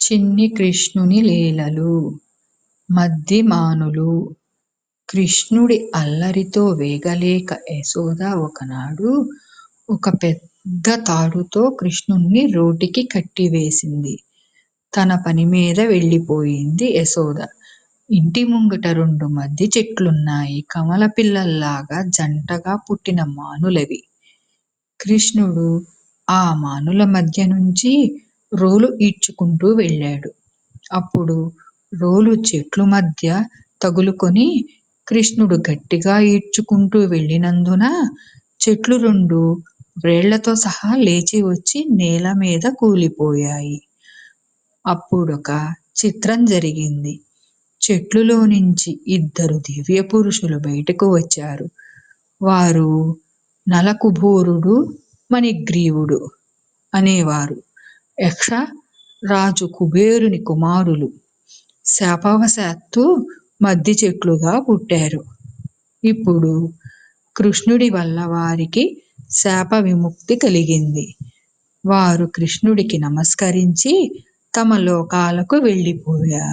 చిన్ని కృష్ణుని లీలలు మద్దిమానులు. కృష్ణుడి అల్లరితో వేగలేక యశోద ఒకనాడు ఒక పెద్ద తాడుతో కృష్ణుణ్ణి రోటికి కట్టివేసింది. తన పనిమీద వెళ్ళిపోయింది యశోద. ఇంటి ముంగట 2 మద్ది చెట్లున్నాయి. కమల పిల్లల్లాగా జంటగా పుట్టిన మానులవి. కృష్ణుడు ఆ మానుల మధ్య నుంచి రోలు ఈడ్చుకుంటూ వెళ్ళాడు. అప్పుడు రోలు చెట్లు మధ్య తగులుకొని కృష్ణుడు గట్టిగా ఈడ్చుకుంటూ వెళ్ళినందున చెట్లు 2 వ్రేళ్లతో సహా లేచి వచ్చి నేల మీద కూలిపోయాయి. అప్పుడొక చిత్రం జరిగింది. చెట్లులో నుంచి 2 దివ్య పురుషులు బయటకు వచ్చారు. వారు నలకుబేరుడు, మణిగ్రీవుడు అనేవారు యక్ష రాజు కుబేరుని కుమారులు. శాపవశాత్తు మద్ది చెట్లుగా పుట్టారు. ఇప్పుడు కృష్ణుడి వల్ల వారికి శాప విముక్తి కలిగింది. వారు కృష్ణుడికి నమస్కరించి తమ లోకాలకు వెళ్ళిపోయారు.